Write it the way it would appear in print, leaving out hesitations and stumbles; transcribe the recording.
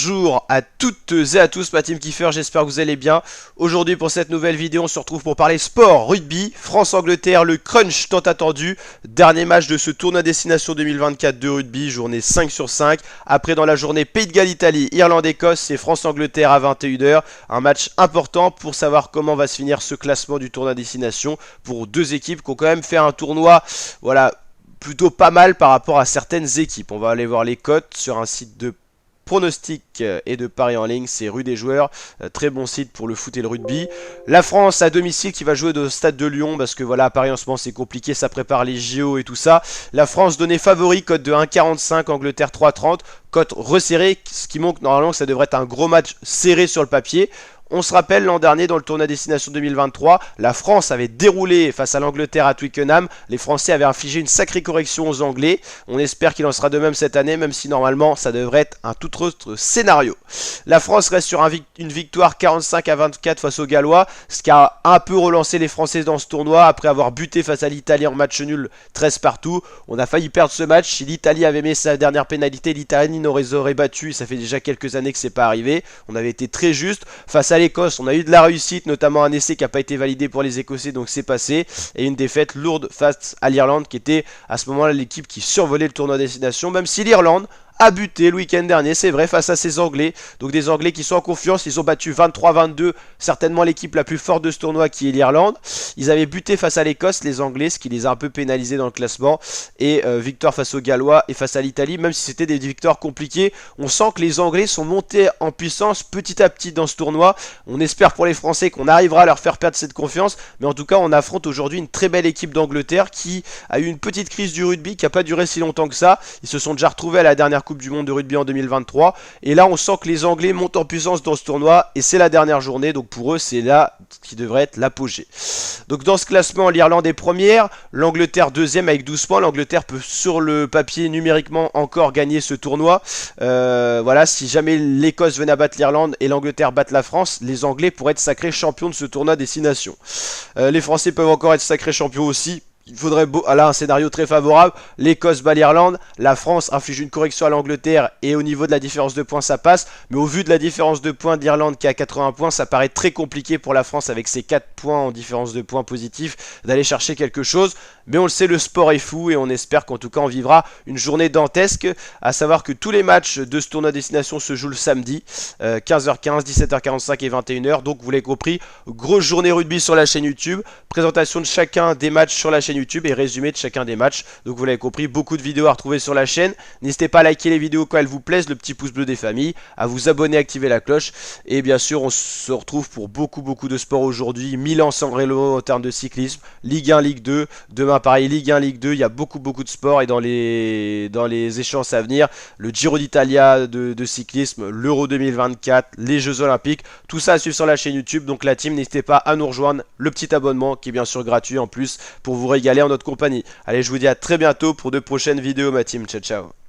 Bonjour à toutes et à tous, ma team kiffer, j'espère que vous allez bien. Aujourd'hui pour cette nouvelle vidéo, on se retrouve pour parler sport, rugby, France-Angleterre, le crunch tant attendu. Dernier match de ce tournoi destination 2024 de rugby, journée 5 sur 5. Après dans la journée Pays de Galles-Italie, Irlande-Écosse, c'est France-Angleterre à 21 h. Un match important pour savoir comment va se finir ce classement du tournoi destination pour deux équipes qui ont quand même fait un tournoi, voilà, plutôt pas mal par rapport à certaines équipes. On va aller voir les cotes sur un site de pronostic et de paris en ligne, c'est Rue des Joueurs, très bon site pour le foot et le rugby. La France à domicile qui va jouer au stade de Lyon parce que voilà, à Paris en ce moment c'est compliqué, ça prépare les JO et tout ça. La France donnée favori, cote de 1,45, Angleterre 3,30, cote resserrée, ce qui montre normalement que ça devrait être un gros match serré sur le papier. On se rappelle l'an dernier dans le tournoi destination 2023, la France avait déroulé face à l'Angleterre à Twickenham. Les Français avaient infligé une sacrée correction aux Anglais. On espère qu'il en sera de même cette année, même si normalement ça devrait être un tout autre scénario. La France reste sur une victoire 45-24 face aux Gallois, ce qui a un peu relancé les Français dans ce tournoi après avoir buté face à l'Italie en match nul 13 partout. On a failli perdre ce match. Si l'Italie avait mis sa dernière pénalité, l'Italie nous aurait battu. Ça fait déjà quelques années que c'est pas arrivé. On avait été très juste face à l'Écosse, on a eu de la réussite, notamment un essai qui n'a pas été validé pour les Écossais, donc c'est passé, et une défaite lourde face à l'Irlande qui était à ce moment-là l'équipe qui survolait le tournoi destination, même si l'Irlande a buté le week-end dernier, c'est vrai, face à ces Anglais. Donc des Anglais qui sont en confiance, ils ont battu 23-22, certainement l'équipe la plus forte de ce tournoi qui est l'Irlande. Ils avaient buté face à l'Écosse, les Anglais, ce qui les a un peu pénalisés dans le classement. Et victoire face aux Gallois et face à l'Italie, même si c'était des victoires compliquées. On sent que les Anglais sont montés en puissance petit à petit dans ce tournoi. On espère pour les Français qu'on arrivera à leur faire perdre cette confiance. Mais en tout cas, on affronte aujourd'hui une très belle équipe d'Angleterre qui a eu une petite crise du rugby qui n'a pas duré si longtemps que ça. Ils se sont déjà retrouvés à la dernière Coupe du Monde de rugby en 2023 et là on sent que les Anglais montent en puissance dans ce tournoi et c'est la dernière journée, donc pour eux c'est là qui devrait être l'apogée. Donc dans ce classement, l'Irlande est première, l'Angleterre deuxième avec 12 points. L'Angleterre peut sur le papier numériquement encore gagner ce tournoi. Voilà, si jamais l'Écosse venait à battre l'Irlande et l'Angleterre batte la France, les Anglais pourraient être sacrés champions de ce tournoi destination. Les Français peuvent encore être sacrés champions aussi. Il faudrait là un scénario très favorable. L'Écosse bat l'Irlande, la France inflige une correction à l'Angleterre et au niveau de la différence de points ça passe. Mais au vu de la différence de points d'Irlande qui est à 80 points, ça paraît très compliqué pour la France avec ses 4 points en différence de points positifs d'aller chercher quelque chose. Mais on le sait, le sport est fou et on espère qu'en tout cas on vivra une journée dantesque. À savoir que tous les matchs de ce tournoi destination se jouent le samedi, 15h15, 17h45 et 21 h. Donc vous l'avez compris, grosse journée rugby sur la chaîne YouTube. Présentation de chacun des matchs sur la chaîne YouTube et résumé de chacun des matchs. Donc vous l'avez compris, beaucoup de vidéos à retrouver sur la chaîne. N'hésitez pas à liker les vidéos quand elles vous plaisent, le petit pouce bleu des familles, à vous abonner, activer la cloche. Et bien sûr, on se retrouve pour beaucoup de sport aujourd'hui. Milan-San Remo en termes de cyclisme, Ligue 1, Ligue 2. Demain pareil, Ligue 1, Ligue 2. Il y a beaucoup de sport et dans les échéances à venir, le Giro d'Italia de cyclisme, l'Euro 2024, les Jeux Olympiques. Tout ça à suivre sur la chaîne YouTube. Donc la team, n'hésitez pas à nous rejoindre. Le petit abonnement qui est bien sûr gratuit en plus pour vous régaler en notre compagnie. Allez, je vous dis à très bientôt pour de prochaines vidéos, ma team. Ciao, ciao.